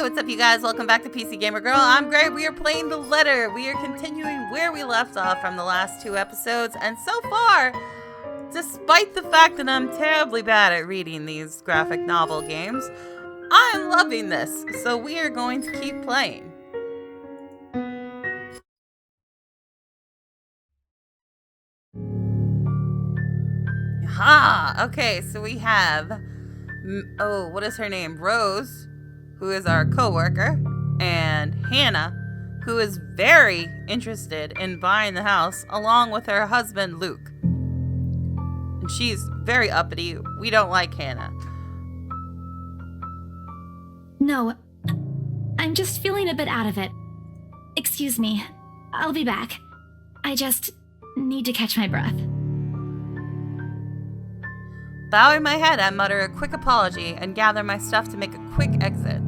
what's up, you guys? Welcome back to PC Gamer Girl. I'm Gray. We are playing The Letter. We are continuing where we left off from the last two episodes, and so far, despite the fact that I'm terribly bad at reading these graphic novel games, I'm loving this, so we are going to keep playing. Okay, so we have, what is her name? Rose, who is our co-worker, and Hannah, who is very interested in buying the house, along with her husband, Luke. And she's very uppity. We don't like Hannah. No, I'm just feeling a bit out of it. Excuse me, I'll be back. I just need to catch my breath. Bowing my head, I mutter a quick apology and gather my stuff to make a quick exit.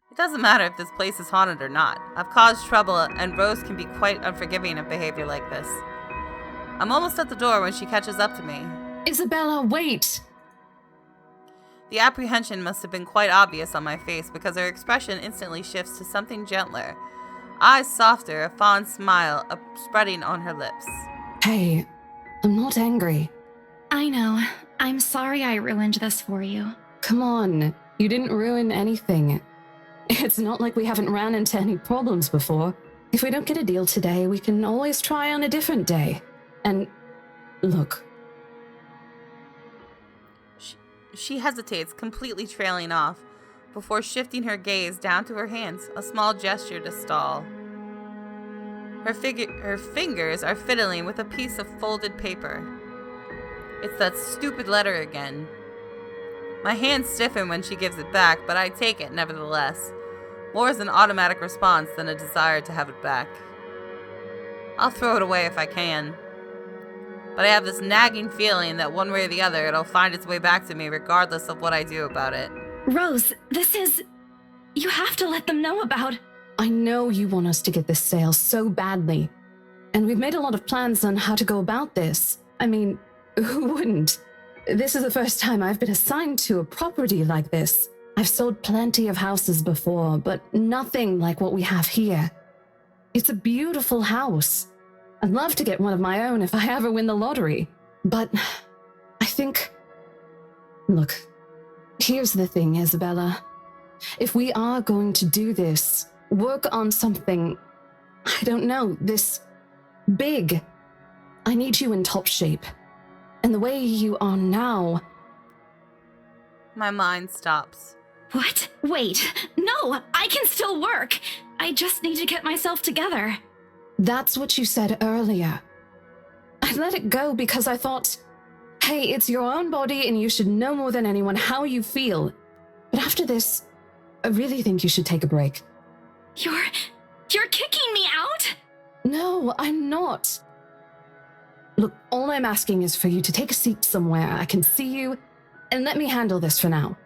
It doesn't matter if this place is haunted or not. I've caused trouble, and Rose can be quite unforgiving of behavior like this. I'm almost at the door when she catches up to me. Isabella, wait! The apprehension must have been quite obvious on my face because her expression instantly shifts to something gentler. Eyes softer, a fond smile spreading on her lips. Hey, I'm not angry. I know. I'm sorry I ruined this for you. Come on, you didn't ruin anything. It's not like we haven't ran into any problems before. If we don't get a deal today, we can always try on a different day. And look. She hesitates, completely trailing off, before shifting her gaze down to her hands, a small gesture to stall. Her fingers are fiddling with a piece of folded paper. It's that stupid letter again. My hands stiffen when she gives it back, but I take it nevertheless. More as an automatic response than a desire to have it back. I'll throw it away if I can. But I have this nagging feeling that one way or the other it'll find its way back to me regardless of what I do about it. Rose, this is... You have to let them know about... I know you want us to get this sale so badly. And we've made a lot of plans on how to go about this. I mean, who wouldn't? This is the first time I've been assigned to a property like this. I've sold plenty of houses before, but nothing like what we have here. It's a beautiful house. I'd love to get one of my own if I ever win the lottery. But I think... Look, here's the thing, Isabella. If we are going to do this, work on something, I don't know, this big, I need you in top shape. And the way you are now... My mind stops. What? Wait, no, I can still work. I just need to get myself together. That's what you said earlier. I let it go because I thought, hey, it's your own body and you should know more than anyone how you feel. But after this, I really think you should take a break. You're kicking me out? No, I'm not. Look, all I'm asking is for you to take a seat somewhere I can see you, and let me handle this for now.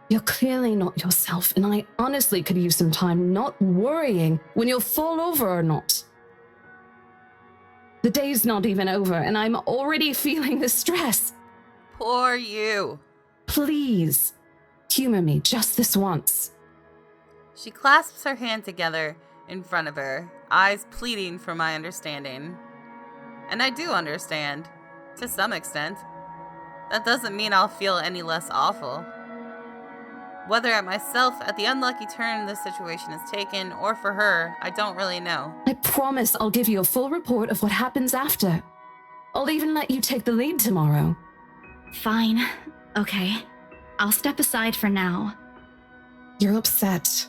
You're clearly not yourself, and I honestly could use some time not worrying when you'll fall over or not. The day's not even over, and I'm already feeling the stress. Poor you. Please, humor me just this once. She clasps her hand together in front of her, eyes pleading for my understanding. And I do understand, to some extent. That doesn't mean I'll feel any less awful. Whether at myself at the unlucky turn this situation is taken, or for her, I don't really know. I promise I'll give you a full report of what happens after. I'll even let you take the lead tomorrow. Fine. Okay. I'll step aside for now. You're upset.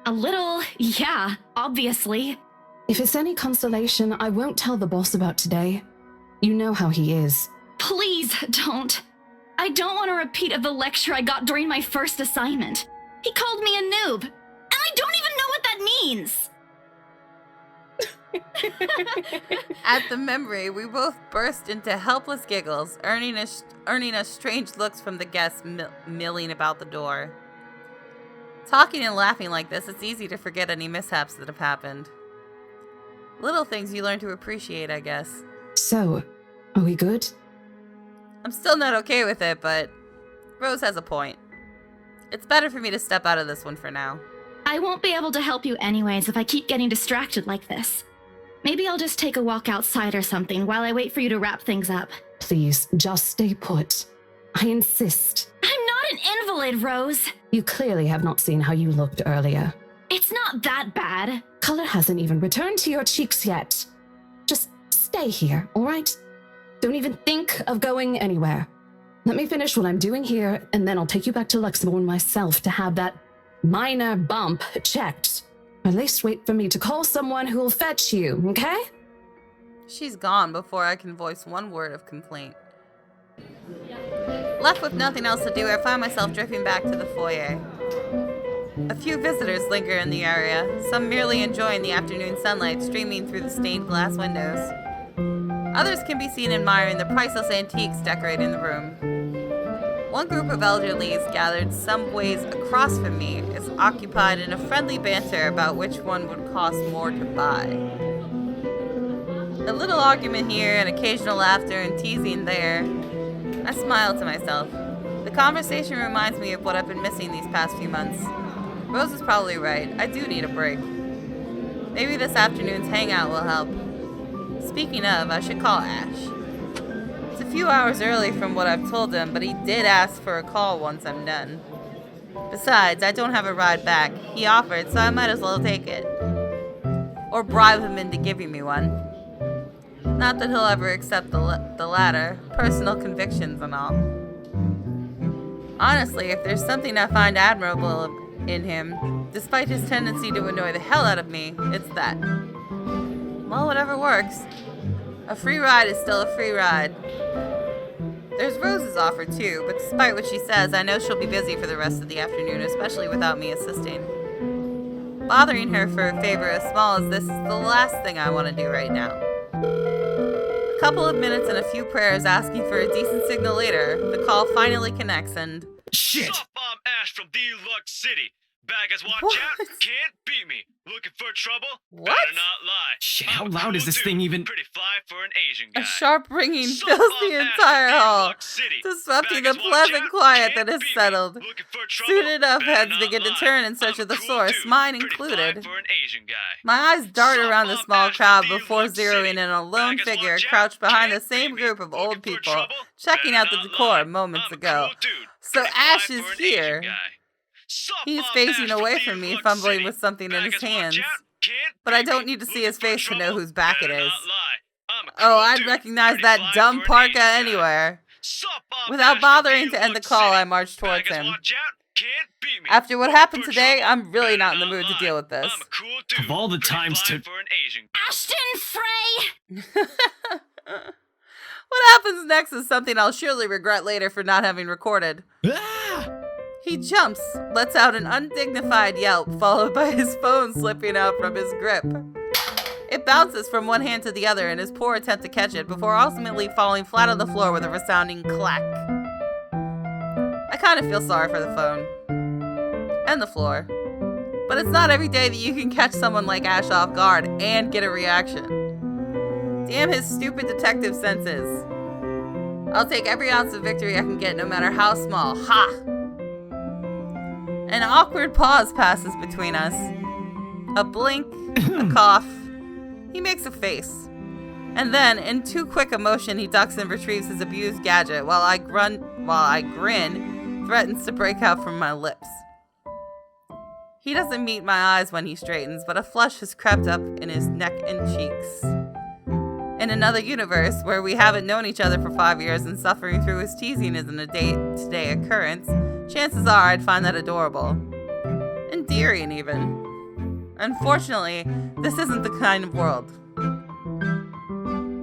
A little, yeah, obviously. If it's any consolation, I won't tell the boss about today. You know how he is. Please don't. I don't want a repeat of the lecture I got during my first assignment. He called me a noob, and I don't even know what that means. At the memory, we both burst into helpless giggles, earning us strange looks from the guests milling about the door. Talking and laughing like this, it's easy to forget any mishaps that have happened. Little things you learn to appreciate, I guess. So, are we good? I'm still not okay with it, but Rose has a point. It's better for me to step out of this one for now. I won't be able to help you anyways if I keep getting distracted like this. Maybe I'll just take a walk outside or something while I wait for you to wrap things up. Please, just stay put. I insist. I'm not an invalid, Rose. You clearly have not seen how you looked earlier. It's not that bad. Color hasn't even returned to your cheeks yet. Just stay here, all right? Don't even think of going anywhere. Let me finish what I'm doing here, and then I'll take you back to Luxembourg myself to have that minor bump checked. Or at least wait for me to call someone who will fetch you, okay? She's gone before I can voice one word of complaint. Left with nothing else to do, I find myself drifting back to the foyer. A few visitors linger in the area, some merely enjoying the afternoon sunlight streaming through the stained glass windows. Others can be seen admiring the priceless antiques decorating the room. One group of elderlies gathered some ways across from me is occupied in a friendly banter about which one would cost more to buy. A little argument here and occasional laughter and teasing there. I smile to myself. The conversation reminds me of what I've been missing these past few months. Rose is probably right. I do need a break. Maybe this afternoon's hangout will help. Speaking of, I should call Ash. It's a few hours early from what I've told him, but he did ask for a call once I'm done. Besides, I don't have a ride back. He offered, so I might as well take it. Or bribe him into giving me one. Not that he'll ever accept the latter, personal convictions and all. Honestly, if there's something I find admirable in him, despite his tendency to annoy the hell out of me, it's that. Well, whatever works. A free ride is still a free ride. There's Rose's offer too, but despite what she says, I know she'll be busy for the rest of the afternoon, especially without me assisting. Bothering her for a favor as small as this is the last thing I want to do right now. A couple of minutes and a few prayers asking for a decent signal later, the call finally connects and... Shit! Sup, I'm Ash from Deluxe City. Baggers watch out, can't beat me. Looking for trouble? What? Better not lie. Shit, how I'm a loud cool is this dude, thing even? Pretty fly for an Asian guy. A sharp ringing Sup, fills I'm the Ash entire from hall, Deluxe City. disrupting the Baggers watch pleasant out, quiet can't that has beat me. settled. Looking for trouble? Suited up Better heads not begin to lie. turn in search I'm of the a cool source, dude, mine pretty fly included. for an Asian guy. My eyes dart Sup, around the I'm small Ash from crowd before Deluxe zeroing City. in on a lone Baggers figure watch out, crouched behind the can't same beat me. group of old Looking for people, trouble? checking Better out the not decor lie. moments I'm a ago. cool dude, So pretty Ash fly is for an here. Asian guy. Sup, He's I'm facing Ash away from from me, Deluxe fumbling City. with something in his Baggers watch hands. out, can't But I beat don't me. need to see Looking his for face to know trouble? whose back it Better is. not lie. I'm a Oh, cool I'd dude, recognize pretty that fly dumb for an parka Asian guy. anywhere. Sup, I'm Without Ash from bothering to end the Deluxe call, City. I marched towards Baggers him. watch out, can't beat me. After what Looking happened for today, trouble? I'm really Better not in the mood to lie. deal with this. I'm a cool dude, Of all the pretty times fly to- for an Asian. Ashton Frey! What happens next is something I'll surely regret later for not having recorded. Ah! He jumps, lets out an undignified yelp, followed by his phone slipping out from his grip. It bounces from one hand to the other in his poor attempt to catch it before ultimately falling flat on the floor with a resounding clack. I kind of feel sorry for the phone. And the floor. But it's not every day that you can catch someone like Ash off guard and get a reaction. Damn his stupid detective senses. I'll take every ounce of victory I can get, no matter how small. Ha! An awkward pause passes between us. A blink, a cough. He makes a face. And then, in too quick a motion, he ducks and retrieves his abused gadget while I grin, threatens to break out from my lips. He doesn't meet my eyes when he straightens, but a flush has crept up in his neck and cheeks. In another universe, where we haven't known each other for 5 years and suffering through his teasing isn't a day-to-day occurrence, chances are I'd find that adorable. Endearing, even. Unfortunately, this isn't the kind of world.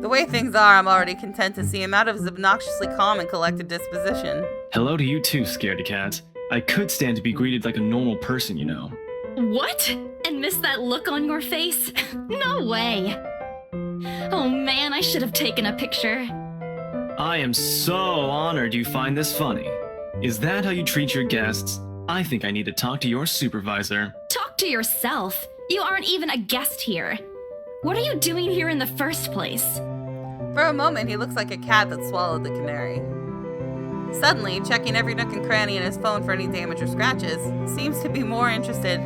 The way things are, I'm already content to see him out of his obnoxiously calm and collected disposition. Hello to you too, scaredy cat. I could stand to be greeted like a normal person, you know. What? And miss that look on your face? No way. Oh man, I should have taken a picture. I am so honored you find this funny. Is that how you treat your guests? I think I need to talk to your supervisor. Talk to yourself. You aren't even a guest here. What are you doing here in the first place? For a moment, he looks like a cat that swallowed the canary. Suddenly, checking every nook and cranny in his phone for any damage or scratches, seems to be more interested...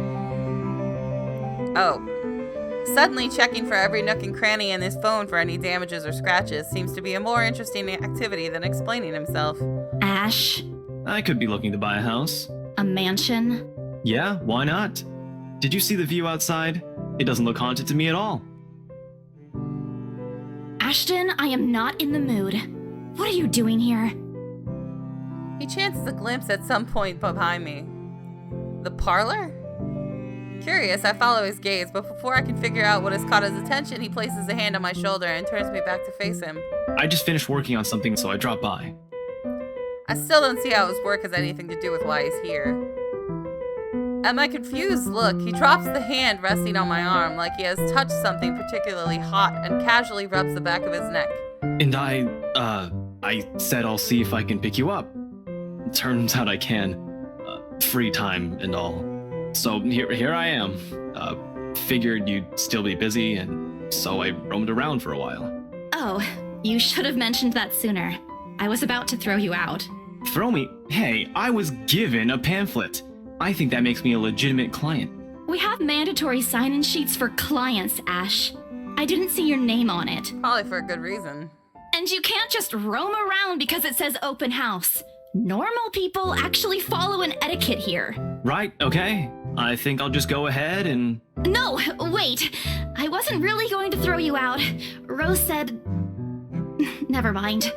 Suddenly checking for every nook and cranny in his phone for any damages or scratches seems to be a more interesting activity than explaining himself. Ash, I could be looking to buy a house. a mansion. Yeah, why not? Did you see the view outside? It doesn't look haunted to me at all. Ashton, I am not in the mood. What are you doing here? He chances a glimpse at some point behind me. The parlor? Curious, I follow his gaze, but before I can figure out what has caught his attention, he places a hand on my shoulder and turns me back to face him. I just finished working on something, so I dropped by. I still don't see how his work has anything to do with why he's here. At my confused look, he drops the hand resting on my arm like he has touched something particularly hot and casually rubs the back of his neck. And I said I'll see if I can pick you up. Turns out I can. Free time and all. So here I am. Figured you'd still be busy, and so I roamed around for a while. Oh, you should have mentioned that sooner. I was about to throw you out. Throw me? Hey, I was given a pamphlet. I think that makes me a legitimate client. We have mandatory sign-in sheets for clients, Ash. I didn't see your name on it. Probably for a good reason. And you can't just roam around because it says open house. Normal people actually follow an etiquette here. Right, okay. I think I'll just go ahead and... No, wait. I wasn't really going to throw you out. Rose said... Never mind.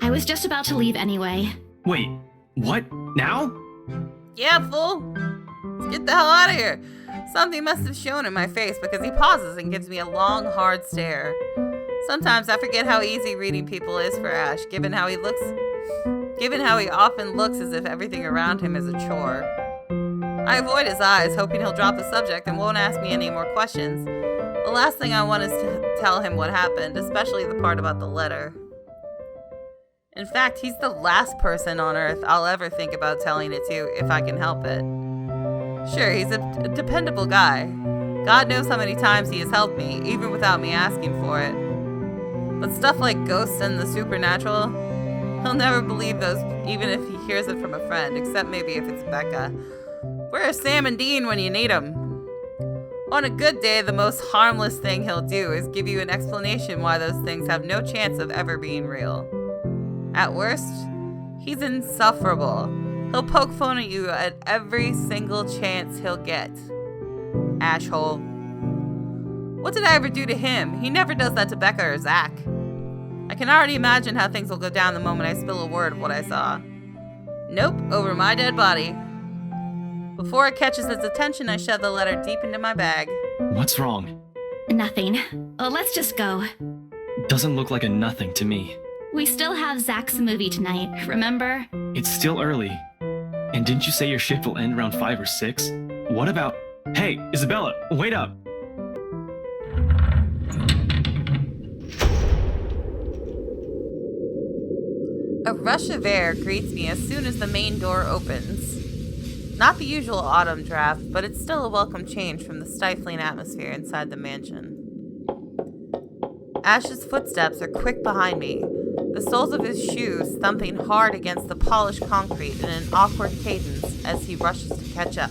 I was just about to leave anyway. Wait, what? Now? Yeah, fool. Let's get the hell out of here. Something must have shown in my face because he pauses and gives me a long, hard stare. Sometimes I forget how easy reading people is for Ash, given how he often looks as if everything around him is a chore. I avoid his eyes, hoping he'll drop the subject and won't ask me any more questions. The last thing I want is to tell him what happened, especially the part about the letter. In fact, he's the last person on Earth I'll ever think about telling it to if I can help it. Sure, he's a dependable guy. God knows how many times he has helped me, even without me asking for it. But stuff like ghosts and the supernatural, he'll never believe those even if he hears it from a friend, except maybe if it's Becca. Where's Sam and Dean when you need them? On a good day, the most harmless thing he'll do is give you an explanation why those things have no chance of ever being real. At worst, he's insufferable. He'll poke fun at you at every single chance he'll get. Ashhole. What did I ever do to him? He never does that to Becca or Zach. I can already imagine how things will go down the moment I spill a word of what I saw. Nope, over my dead body. Before it catches its attention, I shove the letter deep into my bag. What's wrong? Nothing. Let's just go. Doesn't look like a nothing to me. We still have Zach's movie tonight, remember? It's still early. And didn't you say your shift will end around 5 or 6? What about... Hey, Isabella, wait up! A rush of air greets me as soon as the main door opens. Not the usual autumn draft, but it's still a welcome change from the stifling atmosphere inside the mansion. Ash's footsteps are quick behind me, the soles of his shoes thumping hard against the polished concrete in an awkward cadence as he rushes to catch up.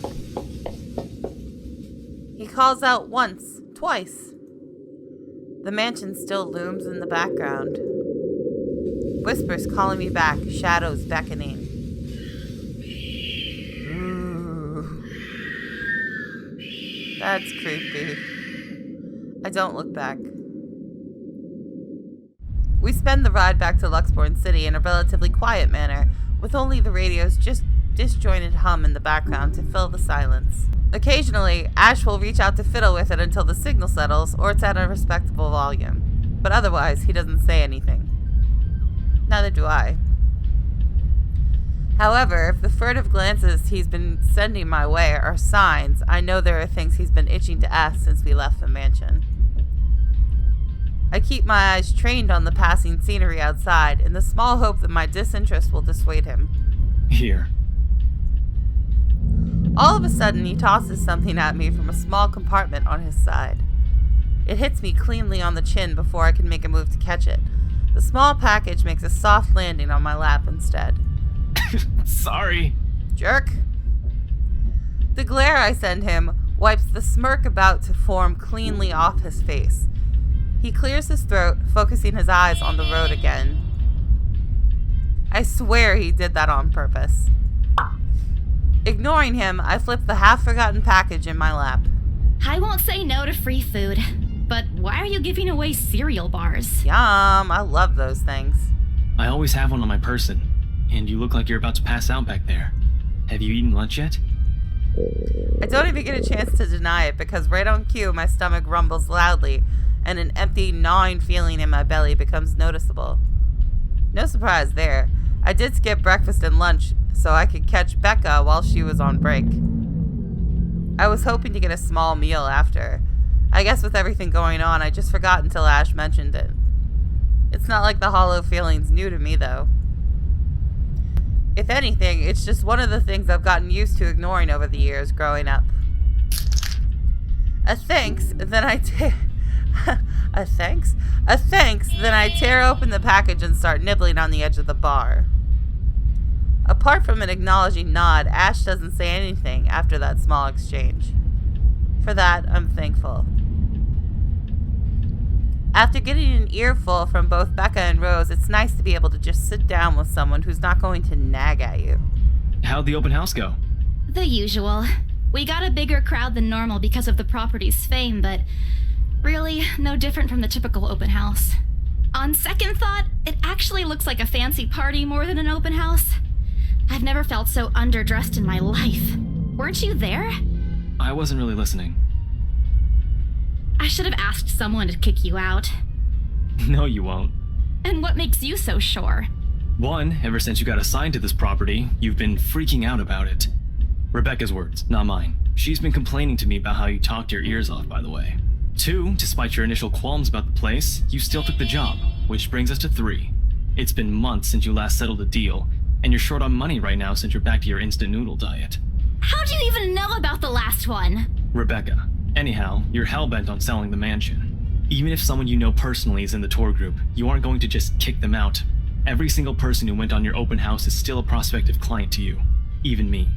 He calls out once, twice. The mansion still looms in the background. Whispers calling me back, shadows beckoning. Ooh. That's creepy. I don't look back. We spend the ride back to Luxborn City in a relatively quiet manner, with only the radio's just disjointed hum in the background to fill the silence. Occasionally, Ash will reach out to fiddle with it until the signal settles or it's at a respectable volume. But otherwise, he doesn't say anything. Neither do I. However, if the furtive glances he's been sending my way are signs, I know there are things he's been itching to ask since we left the mansion. I keep my eyes trained on the passing scenery outside in the small hope that my disinterest will dissuade him. Here. All of a sudden, he tosses something at me from a small compartment on his side. It hits me cleanly on the chin before I can make a move to catch it. The small package makes a soft landing on my lap instead. Sorry. Jerk. The glare I send him wipes the smirk about to form cleanly off his face. He clears his throat, focusing his eyes on the road again. I swear he did that on purpose. Ignoring him, I flip the half-forgotten package in my lap. I won't say no to free food, but why are you giving away cereal bars? Yum, I love those things. I always have one on my person, and you look like you're about to pass out back there. Have you eaten lunch yet? I don't even get a chance to deny it because right on cue, my stomach rumbles loudly and an empty, gnawing feeling in my belly becomes noticeable. No surprise there. I did skip breakfast and lunch so I could catch Becca while she was on break. I was hoping to get a small meal after. I guess with everything going on, I just forgot until Ash mentioned it. It's not like the hollow feeling's new to me, though. If anything, it's just one of the things I've gotten used to ignoring over the years growing up. A thanks, then I tear open the package and start nibbling on the edge of the bar. Apart from an acknowledging nod, Ash doesn't say anything after that small exchange. For that, I'm thankful. After getting an earful from both Becca and Rose, it's nice to be able to just sit down with someone who's not going to nag at you. How'd the open house go? The usual. We got a bigger crowd than normal because of the property's fame, but really no different from the typical open house. On second thought, it actually looks like a fancy party more than an open house. I've never felt so underdressed in my life. Weren't you there? I wasn't really listening. I should have asked someone to kick you out. No, you won't. And what makes you so sure? One, ever since you got assigned to this property, you've been freaking out about it. Rebecca's words, not mine. She's been complaining to me about how you talked your ears off, by the way. Two, despite your initial qualms about the place, you still took the job, which brings us to three. It's been months since you last settled a deal, and you're short on money right now since you're back to your instant noodle diet. How do you even know about the last one? Rebecca. Anyhow, you're hellbent on selling the mansion. Even if someone you know personally is in the tour group, you aren't going to just kick them out. Every single person who went on your open house is still a prospective client to you. Even me.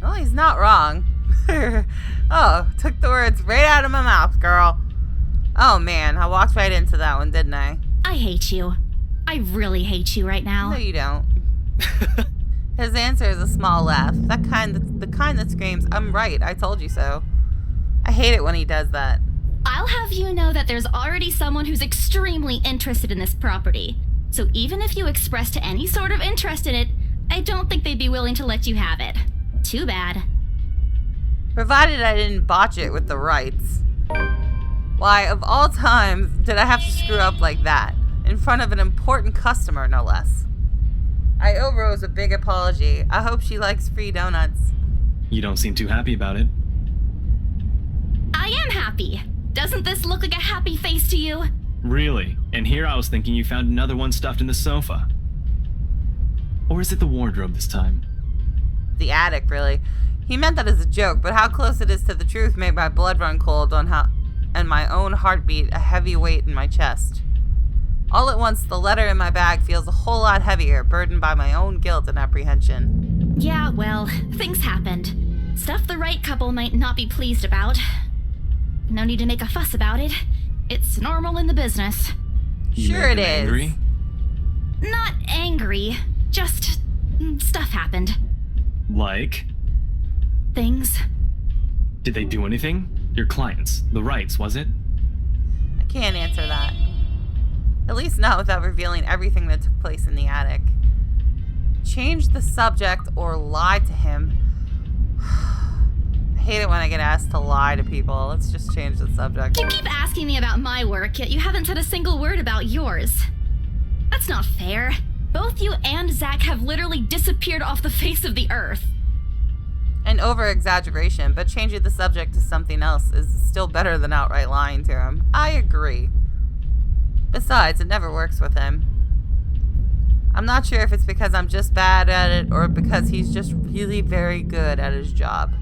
Well, he's not wrong. Oh, took the words right out of my mouth, girl. Oh man, I walked right into that one, didn't I? I hate you. I really hate you right now. No, you don't. His answer is a small laugh. The kind that screams, "I'm right, I told you so." I hate it when he does that. I'll have you know that there's already someone who's extremely interested in this property. So even if you expressed any sort of interest in it, I don't think they'd be willing to let you have it. Too bad. Provided I didn't botch it with the rights. Why, of all times, did I have to screw up like that? In front of an important customer, no less. I owe Rose a big apology. I hope she likes free donuts. You don't seem too happy about it. I am happy. Doesn't this look like a happy face to you? Really? And here I was thinking you found another one stuffed in the sofa. Or is it the wardrobe this time? The attic, really. He meant that as a joke, but how close it is to the truth made my blood run cold and my own heartbeat a heavy weight in my chest. All at once, the letter in my bag feels a whole lot heavier, burdened by my own guilt and apprehension. Yeah, well, things happened. Stuff the right couple might not be pleased about. No need to make a fuss about it. It's normal in the business. Sure it is. Angry? Not angry, just stuff happened. Like? Things. Did they do anything? Your clients, the rights, was it? I can't answer that. At least not without revealing everything that took place in the attic. Change the subject or lie to him. I hate it when I get asked to lie to people. Let's just change the subject. You keep asking me about my work, yet you haven't said a single word about yours. That's not fair. Both you and Zach have literally disappeared off the face of the earth. An over-exaggeration, but changing the subject to something else is still better than outright lying to him. I agree. Besides, it never works with him. I'm not sure if it's because I'm just bad at it or because he's just really very good at his job.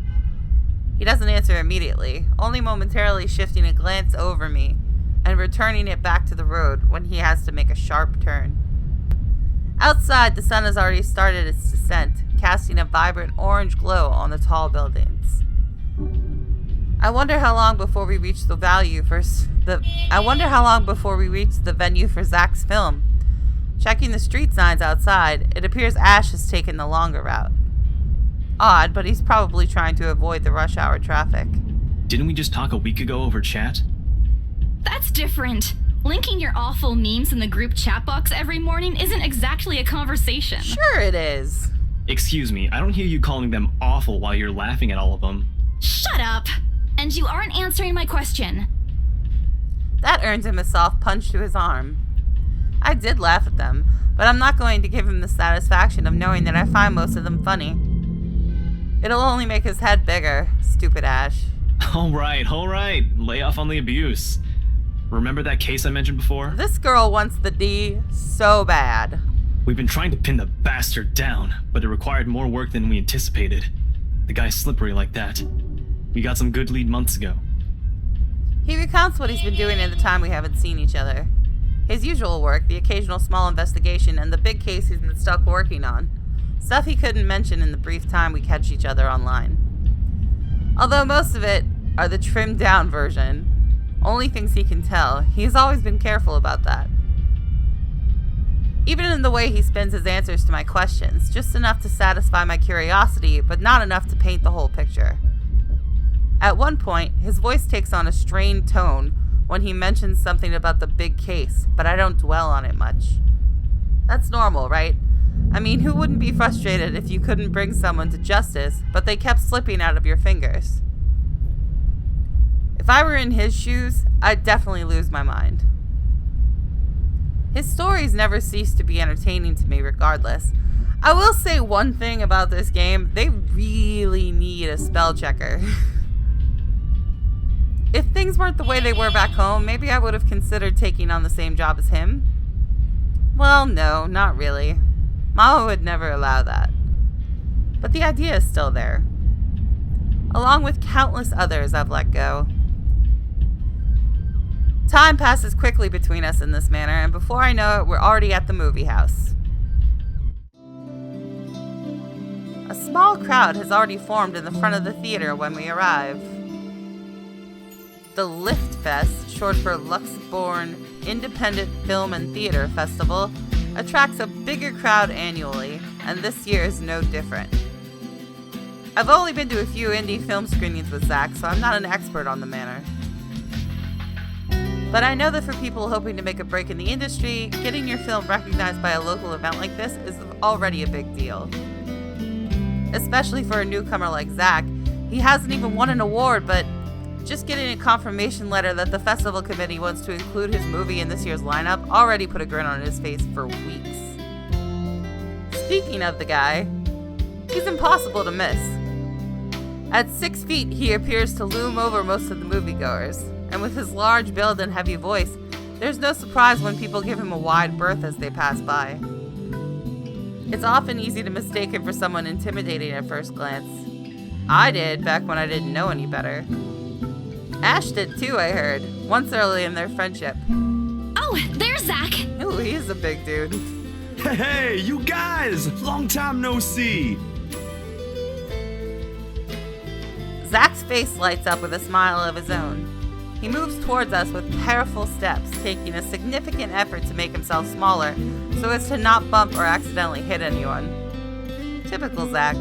He doesn't answer immediately, only momentarily shifting a glance over me and returning it back to the road when he has to make a sharp turn. Outside, the sun has already started its descent, casting a vibrant orange glow on the tall buildings. I wonder how long before we reach the venue for Zach's film. Checking the street signs outside, it appears Ash has taken the longer route. Odd, but he's probably trying to avoid the rush hour traffic. Didn't we just talk a week ago over chat? That's different. Linking your awful memes in the group chat box every morning isn't exactly a conversation. Sure it is. Excuse me, I don't hear you calling them awful while you're laughing at all of them. Shut up! And you aren't answering my question. That earns him a soft punch to his arm. I did laugh at them, but I'm not going to give him the satisfaction of knowing that I find most of them funny. It'll only make his head bigger, stupid Ash. All right, lay off on the abuse. Remember that case I mentioned before? This girl wants the D so bad. We've been trying to pin the bastard down, but it required more work than we anticipated. The guy's slippery like that. We got some good lead months ago. He recounts what he's been doing in the time we haven't seen each other. His usual work, the occasional small investigation, and the big case he's been stuck working on. Stuff he couldn't mention in the brief time we catch each other online. Although most of it are the trimmed down version, only things he can tell, he's always been careful about that. Even in the way he spins his answers to my questions, just enough to satisfy my curiosity, but not enough to paint the whole picture. At one point, his voice takes on a strained tone when he mentions something about the big case, but I don't dwell on it much. That's normal, right? I mean, who wouldn't be frustrated if you couldn't bring someone to justice, but they kept slipping out of your fingers? If I were in his shoes, I'd definitely lose my mind. His stories never cease to be entertaining to me regardless. I will say one thing about this game, they really need a spell checker. If things weren't the way they were back home, maybe I would have considered taking on the same job as him. Well, no, not really. Mama would never allow that. But the idea is still there. Along with countless others I've let go. Time passes quickly between us in this manner, and before I know it, we're already at the movie house. A small crowd has already formed in the front of the theater when we arrive. The Lift Fest, short for Luxembourg Independent Film and Theater Festival, attracts a bigger crowd annually, and this year is no different. I've only been to a few indie film screenings with Zach, so I'm not an expert on the manor. But I know that for people hoping to make a break in the industry, getting your film recognized by a local event like this is already a big deal. Especially for a newcomer like Zach. He hasn't even won an award, but just getting a confirmation letter that the festival committee wants to include his movie in this year's lineup already put a grin on his face for weeks. Speaking of the guy, he's impossible to miss. At 6 feet, he appears to loom over most of the moviegoers, and with his large build and heavy voice, there's no surprise when people give him a wide berth as they pass by. It's often easy to mistake him for someone intimidating at first glance. I did back when I didn't know any better. Ash did too, I heard, once early in their friendship. Oh, there's Zach! Ooh, he's a big dude. Hey, you guys! Long time no see! Zach's face lights up with a smile of his own. He moves towards us with careful steps, taking a significant effort to make himself smaller so as to not bump or accidentally hit anyone. Typical Zach.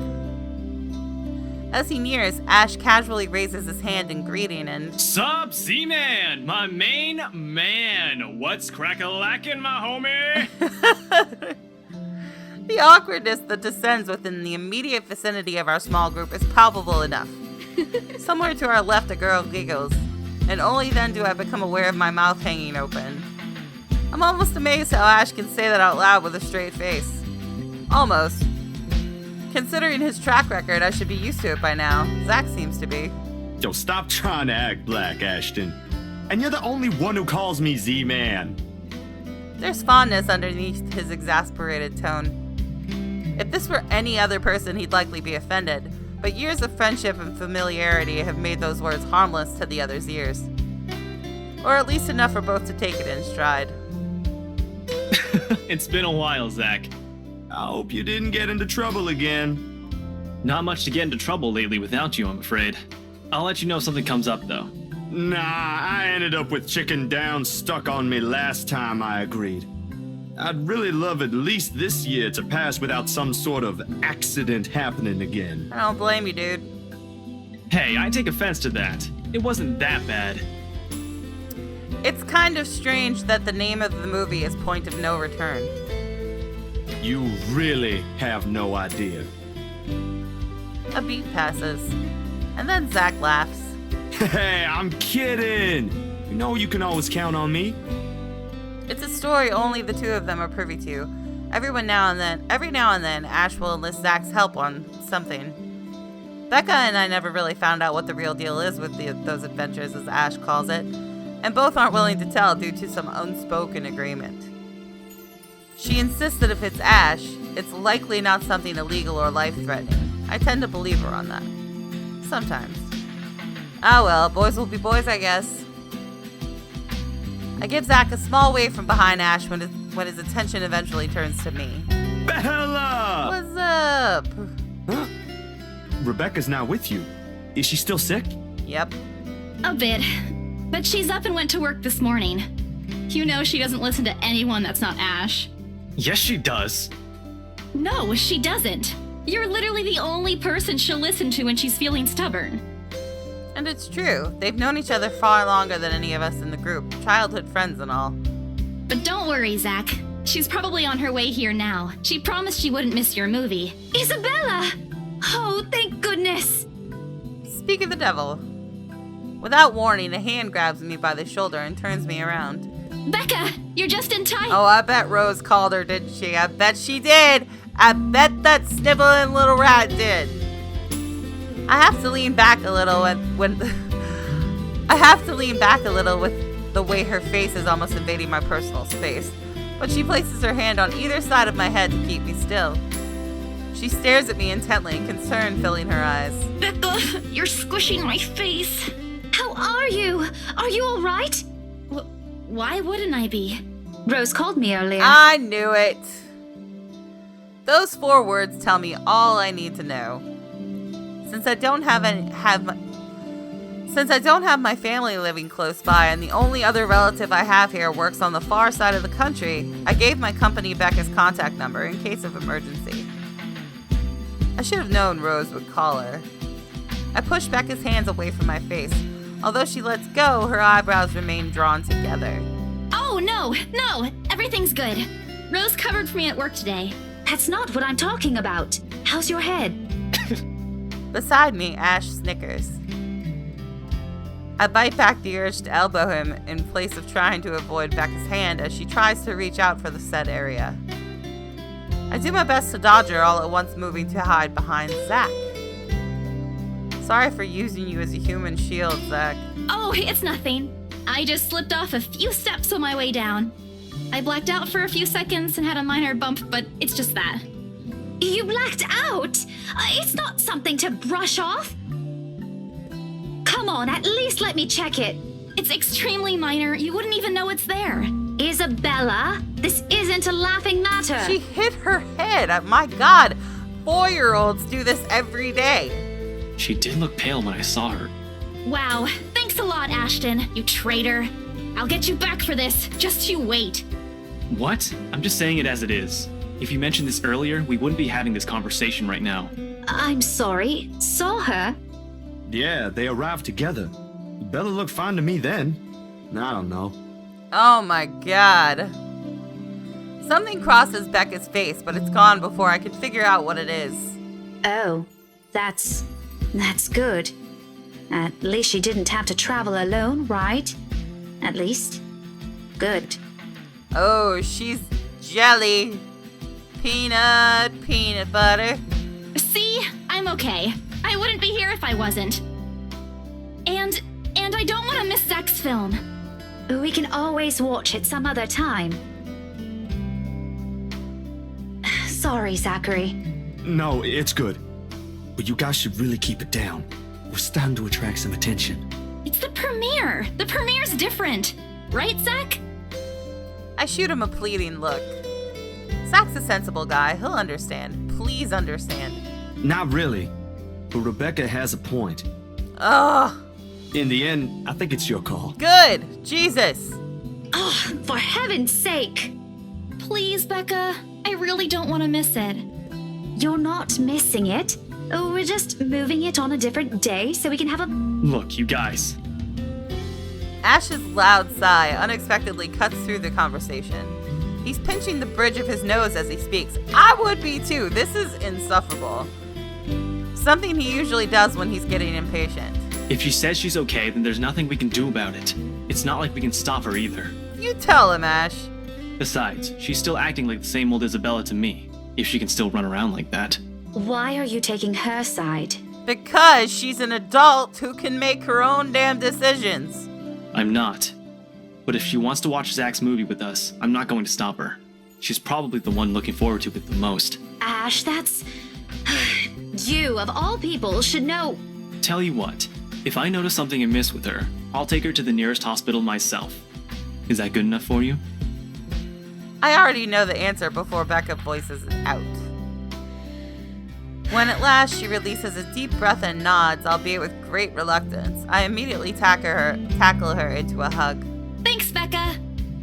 As he nears, Ash casually raises his hand in greeting and... Sup, Z-Man, my main man. What's crack-a-lackin', my homie? The awkwardness that descends within the immediate vicinity of our small group is palpable enough. Somewhere to our left, a girl giggles, and only then do I become aware of my mouth hanging open. I'm almost amazed how Ash can say that out loud with a straight face. Almost. Considering his track record, I should be used to it by now. Zach seems to be. Yo, stop trying to act black, Ashton. And you're the only one who calls me Z-Man. There's fondness underneath his exasperated tone. If this were any other person, he'd likely be offended, but years of friendship and familiarity have made those words harmless to the other's ears. Or at least enough for both to take it in stride. It's been a while, Zach. I hope you didn't get into trouble again. Not much to get into trouble lately without you, I'm afraid. I'll let you know if something comes up, though. Nah, I ended up with chicken down stuck on me last time I agreed. I'd really love at least this year to pass without some sort of accident happening again. I don't blame you, dude. Hey, I take offense to that. It wasn't that bad. It's kind of strange that the name of the movie is Point of No Return. You really have no idea. A beat passes, and then Zach laughs. Hey, I'm kidding. You know you can always count on me. It's a story only the two of them are privy to. Every now and then, Ash will enlist Zach's help on something. Becca and I never really found out what the real deal is with those adventures, as Ash calls it, and both aren't willing to tell due to some unspoken agreement. She insists that if it's Ash, it's likely not something illegal or life-threatening. I tend to believe her on that. Sometimes. Ah well, boys will be boys, I guess. I give Zach a small wave from behind Ash when his attention eventually turns to me. Bella! What's up? Huh? Rebecca's not with you. Is she still sick? Yep. A bit. But she's up and went to work this morning. You know she doesn't listen to anyone that's not Ash. Yes, she does. No, she doesn't. You're literally the only person she'll listen to when she's feeling stubborn. And it's true. They've known each other far longer than any of us in the group. Childhood friends and all. But don't worry, Zach. She's probably on her way here now. She promised she wouldn't miss your movie. Isabella! Oh, thank goodness! Speak of the devil. Without warning, a hand grabs me by the shoulder and turns me around. Becca, you're just in time. Oh, I bet Rose called her, didn't she? I bet she did. I bet that sniveling little rat did. I have to lean back a little with the way her face is almost invading my personal space. But she places her hand on either side of my head to keep me still. She stares at me intently, concern filling her eyes. Becca, you're squishing my face. How are you? Are you all right? Why wouldn't I be? Rose called me earlier. I knew it. Those 4 words tell me all I need to know. Since I don't have my family living close by, and the only other relative I have here works on the far side of the country, I gave my company Becca's contact number in case of emergency. I should have known Rose would call her. I push Becca's hands away from my face. Although she lets go, her eyebrows remain drawn together. Oh, no, everything's good. Rose covered for me at work today. That's not what I'm talking about. How's your head? Beside me, Ash snickers. I bite back the urge to elbow him in place of trying to avoid Becca's hand as she tries to reach out for the said area. I do my best to dodge her, all at once moving to hide behind Zach. Sorry for using you as a human shield, Zach. Oh, it's nothing. I just slipped off a few steps on my way down. I blacked out for a few seconds and had a minor bump, but it's just that. You blacked out? It's not something to brush off. Come on, at least let me check it. It's extremely minor. You wouldn't even know it's there. Isabella, this isn't a laughing matter. She hit her head. My God, 4-year-olds do this every day. She did look pale when I saw her. Wow, thanks a lot, Ashton, you traitor. I'll get you back for this. Just you wait. What? I'm just saying it as it is. If you mentioned this earlier, we wouldn't be having this conversation right now. I'm sorry. Saw her? Yeah, they arrived together. Bella looked fine to me then. I don't know. Oh my God. Something crosses Becca's face, but it's gone before I can figure out what it is. Oh, that's good. At least she didn't have to travel alone, right? At least. Good. Oh, she's jelly. Peanut butter. See? I'm okay. I wouldn't be here if I wasn't. And I don't want to miss Zach's film. We can always watch it some other time. Sorry, Zachary. No, it's good. But you guys should really keep it down. We're starting to attract some attention. It's the premiere. The premiere's different. Right, Zach? I shoot him a pleading look. Zach's a sensible guy. He'll understand. Please understand. Not really. But Rebecca has a point. Ugh. In the end, I think it's your call. Good. Jesus. Oh, for heaven's sake! Please, Becca. I really don't want to miss it. You're not missing it. We're just moving it on a different day so we can have a. Look, you guys. Ash's loud sigh unexpectedly cuts through the conversation. He's pinching the bridge of his nose as he speaks. I would be too. This is insufferable. Something he usually does when he's getting impatient. If she says she's okay, then there's nothing we can do about it. It's not like we can stop her either. You tell him, Ash. Besides, she's still acting like the same old Isabella to me, if she can still run around like that. Why are you taking her side? Because she's an adult who can make her own damn decisions. I'm not. But if she wants to watch Zach's movie with us, I'm not going to stop her. She's probably the one looking forward to it the most. Ash, that's. You, of all people, should know. Tell you what, if I notice something amiss with her, I'll take her to the nearest hospital myself. Is that good enough for you? I already know the answer before Becca voices it out. When at last she releases a deep breath and nods, albeit with great reluctance, I immediately tackle her into a hug. Thanks, Becca.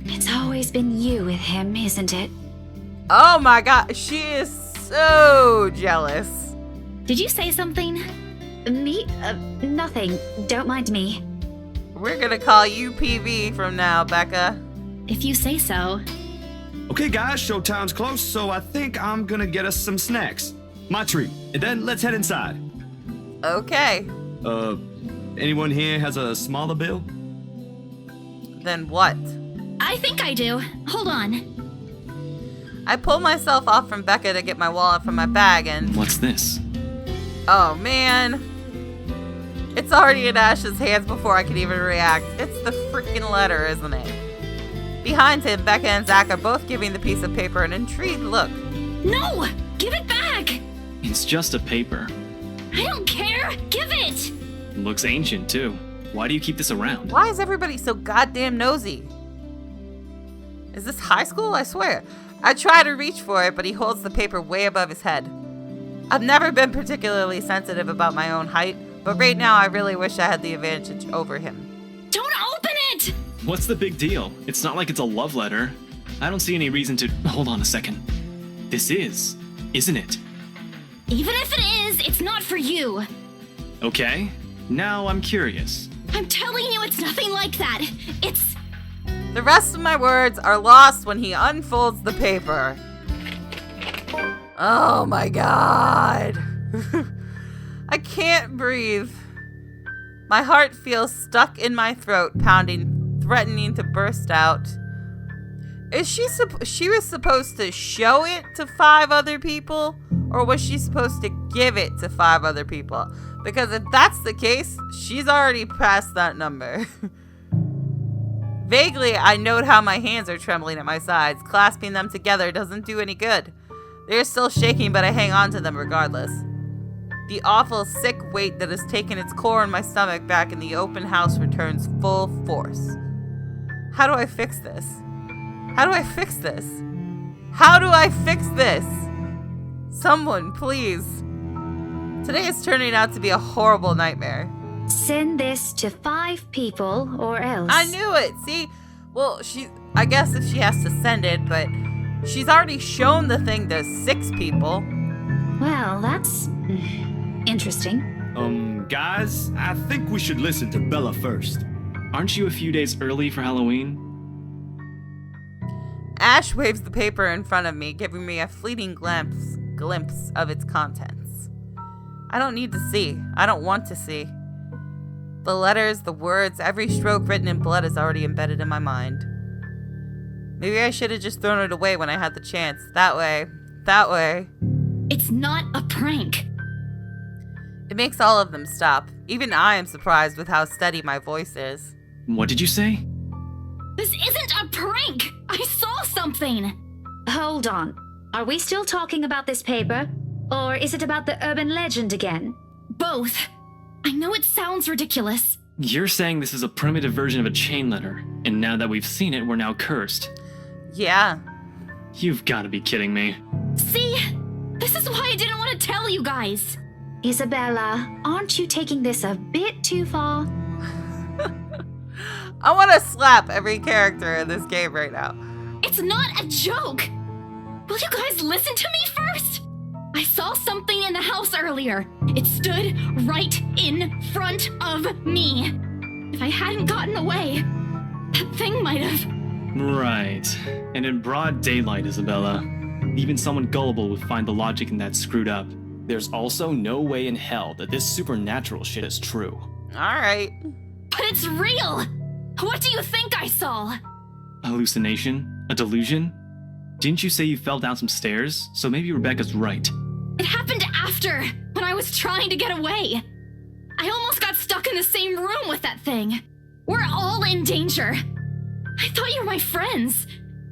It's always been you with him, isn't it? Oh my god, she is so jealous. Did you say something? Me? Nothing. Don't mind me. We're gonna call you PV from now, Becca. If you say so. Okay, guys, showtime's close, so I think I'm gonna get us some snacks. My treat. And then let's head inside. Okay. Anyone here has a smaller bill? Then what? I think I do. Hold on. I pull myself off from Becca to get my wallet from my bag and... What's this? Oh, man. It's already in Ash's hands before I can even react. It's the freaking letter, isn't it? Behind him, Becca and Zach are both giving the piece of paper an intrigued look. No! Give it back! It's just a paper. I don't care! Give it! Looks ancient, too. Why do you keep this around? Why is everybody so goddamn nosy? Is this high school? I swear. I try to reach for it, but he holds the paper way above his head. I've never been particularly sensitive about my own height, but right now I really wish I had the advantage over him. Don't open it! What's the big deal? It's not like it's a love letter. I don't see any reason to... Hold on a second. This is, isn't it? Even if it is, it's not for you. Okay. Now I'm curious. I'm telling you, it's nothing like that. It's... The rest of my words are lost when he unfolds the paper. Oh my god. I can't breathe. My heart feels stuck in my throat, pounding, threatening to burst out. Is she was supposed to show it to 5 other people? Or was she supposed to give it to 5 other people? Because if that's the case, she's already past that number. Vaguely, I note how my hands are trembling at my sides. Clasping them together doesn't do any good. They're still shaking, but I hang on to them regardless. The awful, sick weight that has taken its core in my stomach back in the open house returns full force. How do I fix this? How do I fix this? How do I fix this? Someone, please. Today is turning out to be a horrible nightmare. Send this to 5 people or else. I knew it. See, well, I guess if she has to send it, but she's already shown the thing to 6 people. Well, that's interesting. Guys, I think we should listen to Bella first. Aren't you a few days early for Halloween? Ash waves the paper in front of me, giving me a fleeting glimpse of its contents. I don't need to see. I don't want to see. The letters, the words, every stroke written in blood is already embedded in my mind. Maybe I should have just thrown it away when I had the chance. That way. It's not a prank. It makes all of them stop. Even I am surprised with how steady my voice is. What did you say? This isn't a prank! I saw something! Hold on. Are we still talking about this paper? Or is it about the urban legend again? Both. I know it sounds ridiculous. You're saying this is a primitive version of a chain letter, and now that we've seen it, we're now cursed. Yeah. You've got to be kidding me. See? This is why I didn't want to tell you guys. Isabella, aren't you taking this a bit too far? I want to slap every character in this game right now. It's not a joke. Will you guys listen to me first? I saw something in the house earlier. It stood right in front of me. If I hadn't gotten away, that thing might have... Right. And in broad daylight, Isabella. Even someone gullible would find the logic in that screwed up. There's also no way in hell that this supernatural shit is true. Alright. But it's real! What do you think I saw? A hallucination? A delusion? Didn't you say you fell down some stairs? So maybe Rebecca's right. It happened after, when I was trying to get away. I almost got stuck in the same room with that thing. We're all in danger. I thought you were my friends.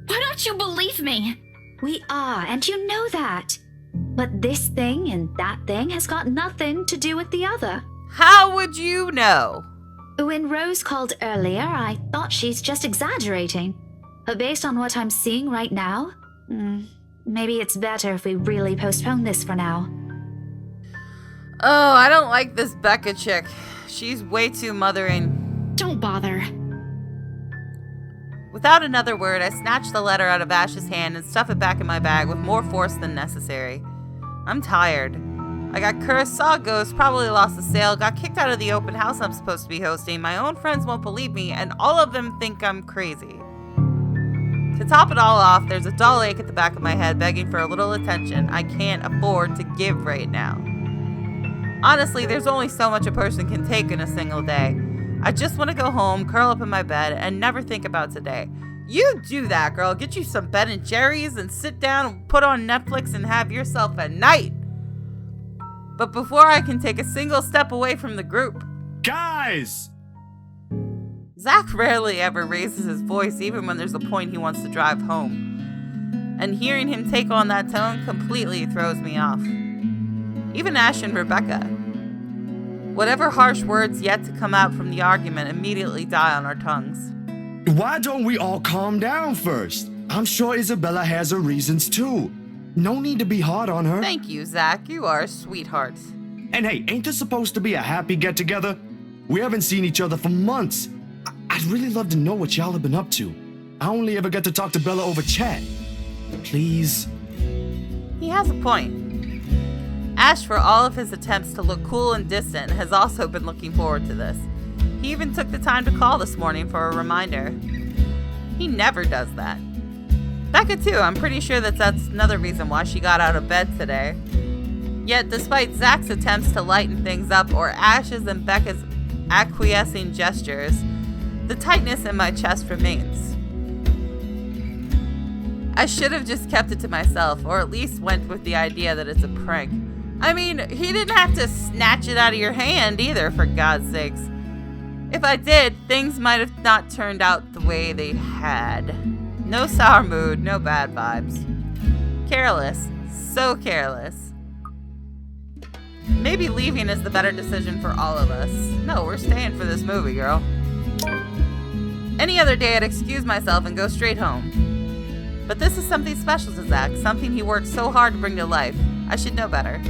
Why don't you believe me? We are, and you know that. But this thing and that thing has got nothing to do with the other. How would you know? When Rose called earlier, I thought she's just exaggerating. But based on what I'm seeing right now, maybe it's better if we really postpone this for now. Oh, I don't like this Becca chick. She's way too mothering. Don't bother. Without another word, I snatched the letter out of Ash's hand and stuffed it back in my bag with more force than necessary. I'm tired. I got cursed, saw a ghost, probably lost the sale, got kicked out of the open house I'm supposed to be hosting, my own friends won't believe me, and all of them think I'm crazy. To top it all off, there's a dull ache at the back of my head begging for a little attention I can't afford to give right now. Honestly, there's only so much a person can take in a single day. I just want to go home, curl up in my bed, and never think about today. You do that, girl. Get you some Ben & Jerry's and sit down and put on Netflix and have yourself a night. But before I can take a single step away from the group... Guys! Zach rarely ever raises his voice, even when there's a point he wants to drive home. And hearing him take on that tone completely throws me off. Even Ash and Rebecca. Whatever harsh words yet to come out from the argument immediately die on our tongues. Why don't we all calm down first? I'm sure Isabella has her reasons too. No need to be hard on her. Thank you, Zach. You are a sweetheart. And hey, ain't this supposed to be a happy get-together? We haven't seen each other for months. I'd really love to know what y'all have been up to. I only ever get to talk to Bella over chat. Please. He has a point. Ash, for all of his attempts to look cool and distant, has also been looking forward to this. He even took the time to call this morning for a reminder. He never does that. Becca too, I'm pretty sure that's another reason why she got out of bed today. Yet despite Zach's attempts to lighten things up or Ash's and Becca's acquiescing gestures, the tightness in my chest remains. I should have just kept it to myself, or at least went with the idea that it's a prank. I mean, he didn't have to snatch it out of your hand either, for God's sakes. If I did, things might have not turned out the way they had. No sour mood, no bad vibes. Careless. So careless. Maybe leaving is the better decision for all of us. No, we're staying for this movie, girl. Any other day I'd excuse myself and go straight home. But this is something special to Zach, something he worked so hard to bring to life. I should know better.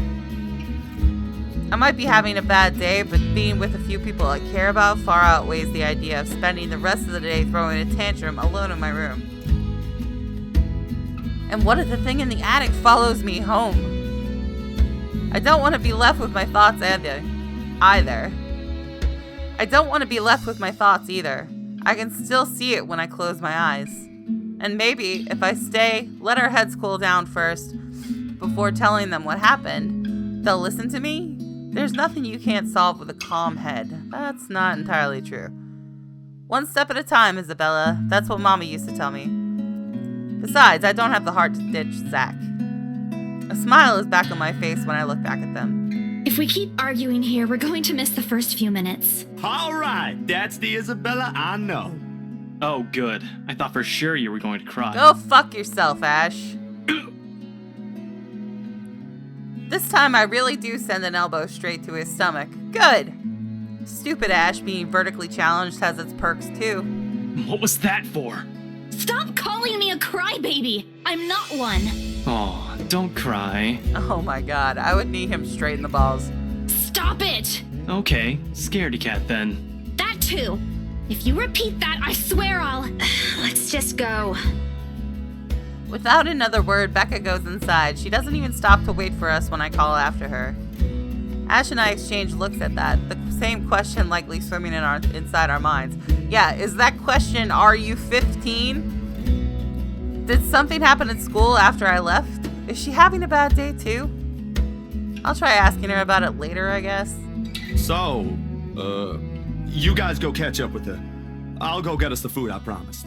I might be having a bad day, but being with a few people I care about far outweighs the idea of spending the rest of the day throwing a tantrum alone in my room. And what if the thing in the attic follows me home? I don't want to be left with my thoughts either. I don't want to be left with my thoughts either. I can still see it when I close my eyes. And maybe, if I stay, let our heads cool down first, before telling them what happened, they'll listen to me? There's nothing you can't solve with a calm head. That's not entirely true. One step at a time, Isabella. That's what Mama used to tell me. Besides, I don't have the heart to ditch Zach. A smile is back on my face when I look back at them. If we keep arguing here, we're going to miss the first few minutes. All right, that's the Isabella I know. Oh, good. I thought for sure you were going to cry. Go fuck yourself, Ash. This time I really do send an elbow straight to his stomach. Good. Stupid Ash being vertically challenged has its perks too. What was that for? Stop calling me a crybaby! I'm not one. Oh, don't cry. Oh my god, I would knee him straight in the balls. Stop it! Okay, scaredy cat then. That too. If you repeat that, I swear I'll. Let's just go. Without another word, Becca goes inside. She doesn't even stop to wait for us when I call after her. Ash and I exchange looks at that, the same question likely swimming inside our minds. Yeah, is that question, are you 15? Did something happen at school after I left? Is she having a bad day too? I'll try asking her about it later, I guess. So, you guys go catch up with her. I'll go get us the food I promised.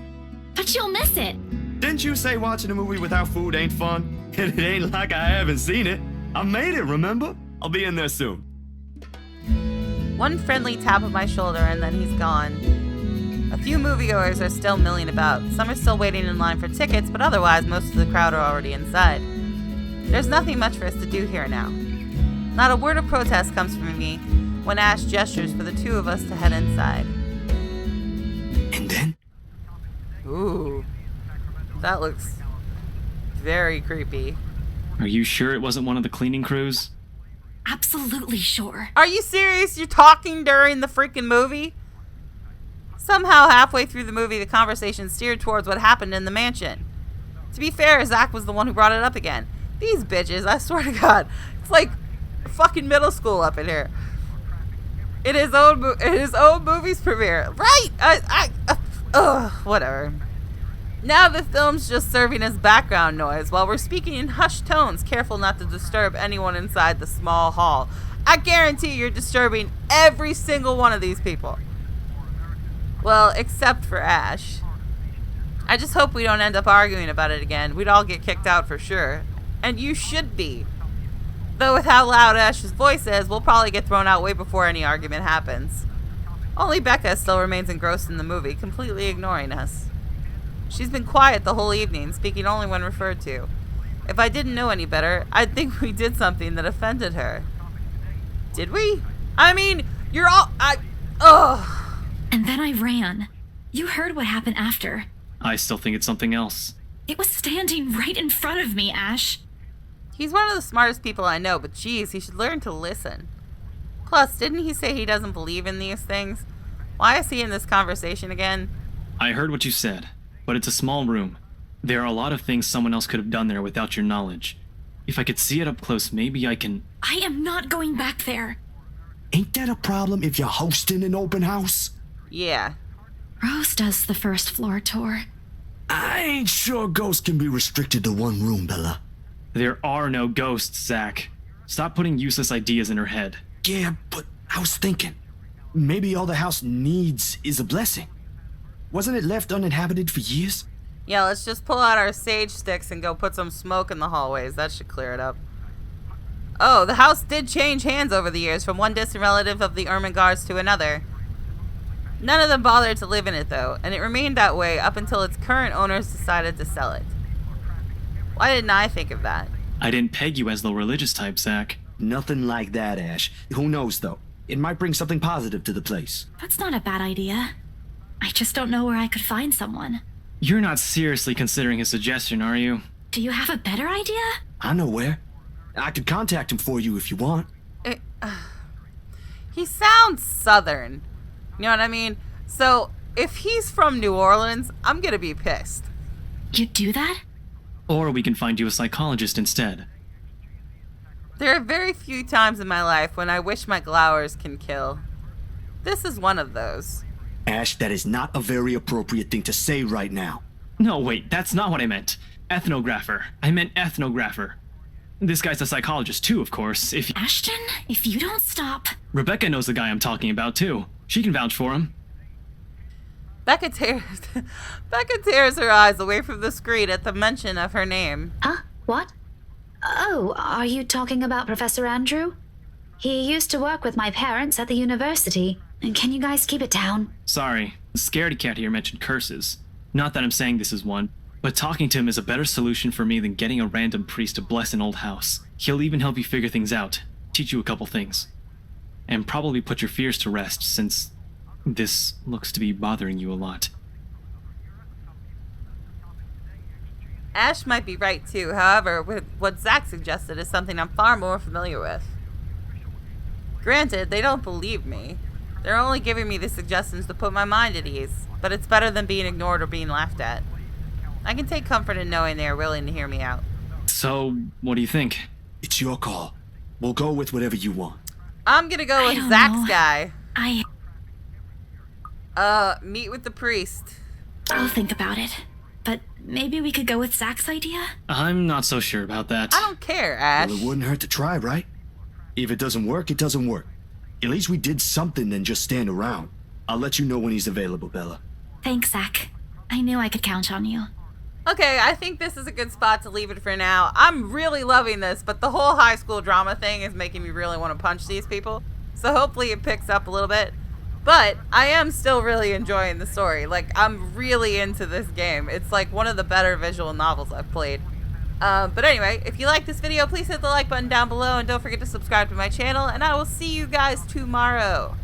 But you'll miss it. Didn't you say watching a movie without food ain't fun? And it ain't like I haven't seen it. I made it, remember? I'll be in there soon. One friendly tap of my shoulder and then he's gone. A few moviegoers are still milling about. Some are still waiting in line for tickets, but otherwise most of the crowd are already inside. There's nothing much for us to do here now. Not a word of protest comes from me when Ash gestures for the two of us to head inside. And then? Ooh, that looks very creepy. Are you sure it wasn't one of the cleaning crews? Absolutely sure. Are you serious? You're talking during the freaking movie? Somehow, halfway through the movie, the conversation steered towards what happened in the mansion. To be fair, Zach was the one who brought it up again. These bitches, I swear to God. It's like fucking middle school up in here. In his own movie's premiere. Right! Whatever. Now the film's just serving as background noise while we're speaking in hushed tones, careful not to disturb anyone inside the small hall. I guarantee you're disturbing every single one of these people. Well, except for Ash. I just hope we don't end up arguing about it again. We'd all get kicked out for sure. And you should be. Though with how loud Ash's voice is, we'll probably get thrown out way before any argument happens. Only Becca still remains engrossed in the movie, completely ignoring us. She's been quiet the whole evening, speaking only when referred to. If I didn't know any better, I'd think we did something that offended her. Did we? I mean, you're all... And then I ran. You heard what happened after. I still think it's something else. It was standing right in front of me, Ash. He's one of the smartest people I know, but geez, he should learn to listen. Plus, didn't he say he doesn't believe in these things? Why is he in this conversation again? I heard what you said, but it's a small room. There are a lot of things someone else could have done there without your knowledge. If I could see it up close, maybe I can... I am not going back there. Ain't that a problem if you're hosting an open house? Yeah. Rose does the first floor tour. I ain't sure ghosts can be restricted to one room, Bella. There are no ghosts, Zach. Stop putting useless ideas in her head. Yeah, but I was thinking, maybe all the house needs is a blessing. Wasn't it left uninhabited for years? Yeah, let's just pull out our sage sticks and go put some smoke in the hallways. That should clear it up. Oh, the house did change hands over the years from one distant relative of the Ermengardes to another. None of them bothered to live in it, though, and it remained that way up until its current owners decided to sell it. Why didn't I think of that? I didn't peg you as the religious type, Zach. Nothing like that, Ash. Who knows, though? It might bring something positive to the place. That's not a bad idea. I just don't know where I could find someone. You're not seriously considering his suggestion, are you? Do you have a better idea? I know where. I could contact him for you if you want. He sounds southern. You know what I mean? So, if he's from New Orleans, I'm gonna be pissed. You'd do that? Or we can find you a psychologist instead. There are very few times in my life when I wish my glowers can kill. This is one of those. Ash, that is not a very appropriate thing to say right now. No, wait, that's not what I meant. Ethnographer. I meant ethnographer. This guy's a psychologist too, of course. Ashton, if you don't stop... Rebecca knows the guy I'm talking about too. She can vouch for him. Becca tears her eyes away from the screen at the mention of her name. Huh? What? Oh, are you talking about Professor Andrew? He used to work with my parents at the university. Can you guys keep it down? Sorry, the scaredy cat here mentioned curses. Not that I'm saying this is one, but talking to him is a better solution for me than getting a random priest to bless an old house. He'll even help you figure things out, teach you a couple things, and probably put your fears to rest since this looks to be bothering you a lot. Ash might be right too. However, what Zach suggested is something I'm far more familiar with. Granted, they don't believe me. They're only giving me the suggestions to put my mind at ease, but it's better than being ignored or being laughed at. I can take comfort in knowing they are willing to hear me out. So, what do you think? It's your call. We'll go with whatever you want. I'm gonna go with don't Zach's know. guy. I'll Meet with the priest. think about it. But maybe we could go with Zach's idea? I'm not so sure about that. I don't care, Ash. Well, it wouldn't hurt to try, right? If it doesn't work, it doesn't work. At least we did something than just stand around. I'll let you know when he's available, Bella. Thanks, Zach. I knew I could count on you. Okay, I think this is a good spot to leave it for now. I'm really loving this, but the whole high school drama thing is making me really want to punch these people. So hopefully it picks up a little bit. But I am still really enjoying the story. Like, I'm really into this game. It's like one of the better visual novels I've played. But anyway, if you like this video, please hit the like button down below and don't forget to subscribe to my channel, and I will see you guys tomorrow.